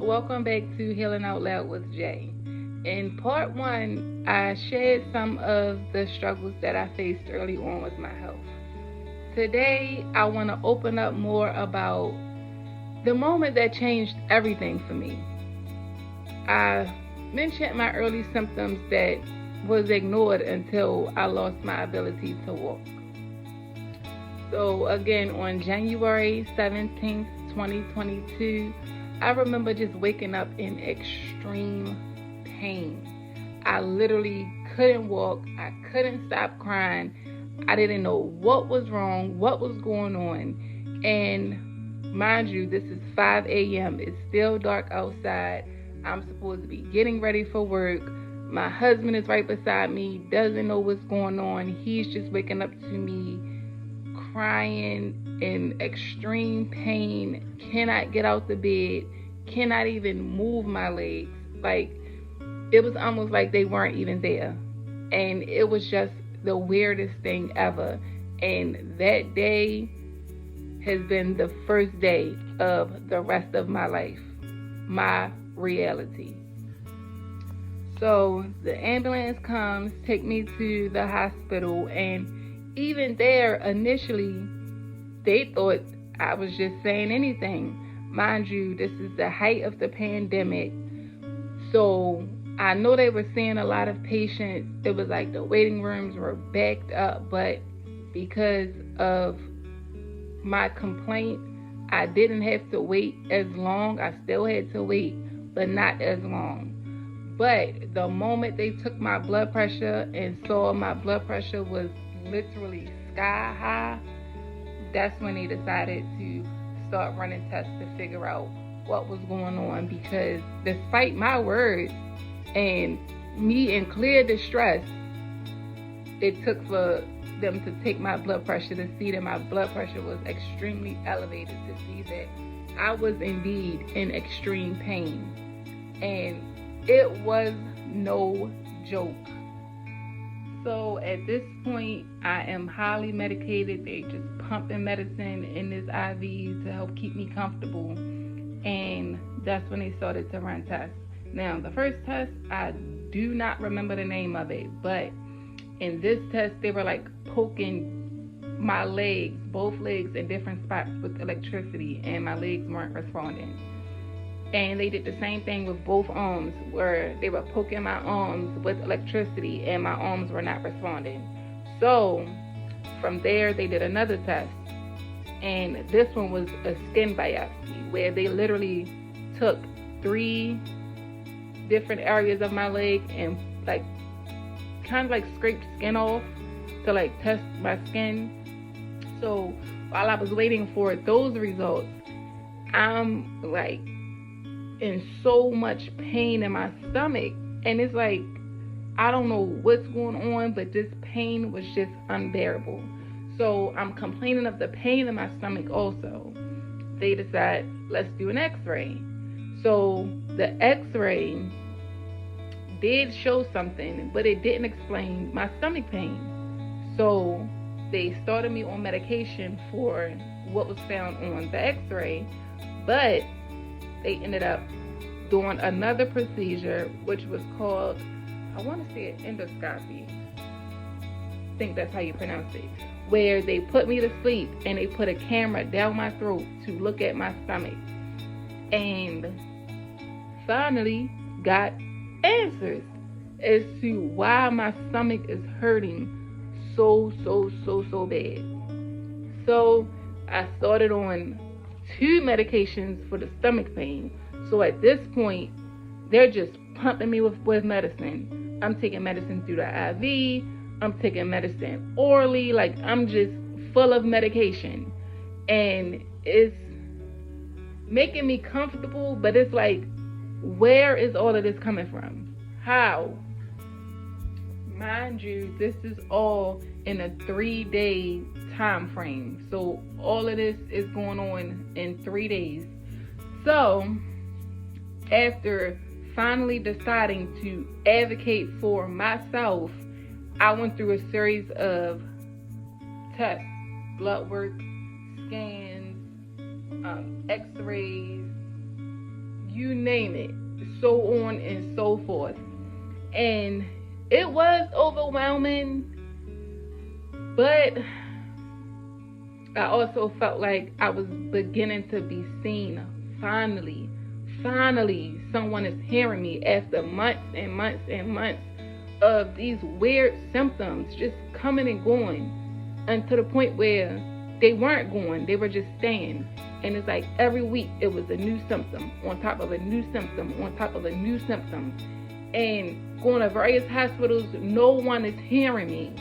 welcome back to Healing Out Loud with Jay. In part one, I shared some of the struggles that I faced early on with my health. Today, I want to open up more about the moment that changed everything for me. I mentioned my early symptoms that was ignored until I lost my ability to walk. So again, on January 17th, 2022, I remember just waking up in extreme pain. I literally couldn't walk. I couldn't stop crying. I didn't know what was wrong, what was going on. And mind you, this is 5 a.m. It's still dark outside. I'm supposed to be getting ready for work. My husband is right beside me, doesn't know what's going on. He's just waking up to me crying in extreme pain, cannot get out the bed, cannot even move my legs. Like, it was almost like they weren't even there. And it was just the weirdest thing ever. And that day has been the first day of the rest of my life, my reality. So the ambulance comes, take me to the hospital, and even there, initially, they thought I was just saying anything. Mind you, this is the height of the pandemic. So I know they were seeing a lot of patients. It was like the waiting rooms were backed up. But because of my complaint, I didn't have to wait as long. I still had to wait, but not as long. But the moment they took my blood pressure and saw my blood pressure was literally sky high, that's when they decided to start running tests to figure out what was going on. Because despite my words and me in clear distress, it took for them to take my blood pressure to see that my blood pressure was extremely elevated, to see that I was indeed in extreme pain. And it was no joke. So at this point, I am highly medicated. They just pumping medicine in this IV to help keep me comfortable. And that's when they started to run tests. Now, the first test, I do not remember the name of it, but in this test, they were like poking my legs, both legs in different spots with electricity, and my legs weren't responding. And they did the same thing with both arms, where they were poking my arms with electricity and my arms were not responding. So from there, they did another test. And this one was a skin biopsy, where they literally took 3 different areas of my leg and like kind of like scraped skin off to like test my skin. So while I was waiting for those results, I'm like in so much pain in my stomach, and it's like I don't know what's going on, but this pain was just unbearable. So I'm complaining of the pain in my stomach also. They decide, let's do an x-ray. So the x-ray did show something, but it didn't explain my stomach pain. So they started me on medication for what was found on the x-ray, but they ended up doing another procedure, which was called, I want to say, an endoscopy. I think that's how you pronounce it. Where they put me to sleep and they put a camera down my throat to look at my stomach. And finally got answers as to why my stomach is hurting so bad. So I started on 2 medications for the stomach pain. So at this point, they're just pumping me with medicine. I'm taking medicine through the IV. I'm taking medicine orally. Like, I'm just full of medication. And it's making me comfortable, but it's like, where is all of this coming from? How? Mind you, this is all in a 3-day time frame. So all of this is going on in 3 days. So after finally deciding to advocate for myself, I went through a series of tests, blood work, scans, x-rays, you name it, so on and so forth. And it was overwhelming, but I also felt like I was beginning to be seen. Finally, someone is hearing me after months and months and months of these weird symptoms just coming and going, and to the point where they weren't going, they were just staying. And it's like every week it was a new symptom on top of a new symptom on top of a new symptom. And going to various hospitals, no one is hearing me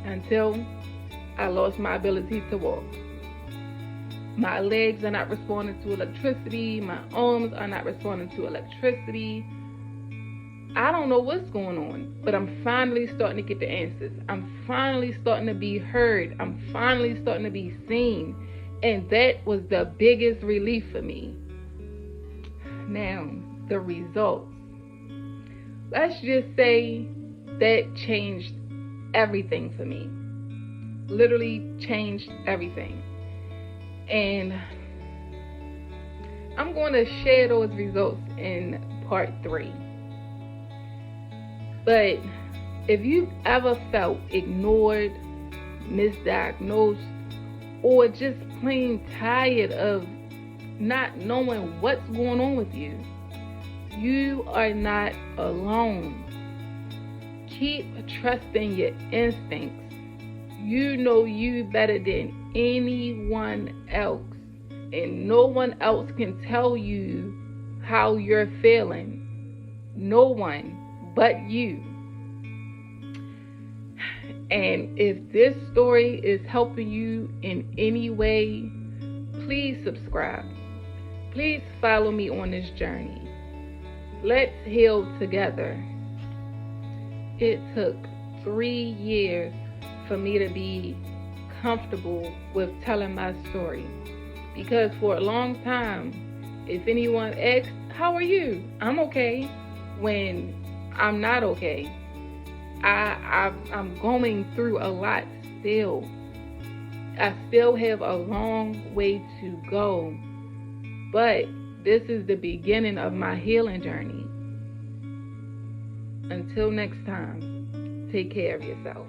until I lost my ability to walk. My legs are not responding to electricity. My arms are not responding to electricity. I don't know what's going on, but I'm finally starting to get the answers. I'm finally starting to be heard. I'm finally starting to be seen. And that was the biggest relief for me. Now, the results. Let's just say that changed everything for me. Literally changed everything. And I'm going to share those results in part 3. But if you've ever felt ignored, misdiagnosed, or just plain tired of not knowing what's going on with you, you are not alone. Keep trusting your instincts. You know you better than anyone else, and no one else can tell you how you're feeling. No one but you. And if this story is helping you in any way, please subscribe. Please follow me on this journey. Let's heal together. It took 3 years for me to be comfortable with telling my story, because for a long time, if anyone asked, how are you? I'm okay, when I'm not okay. I'm going through a lot still. I still have a long way to go, but this is the beginning of my healing journey. Until next time, take care of yourself.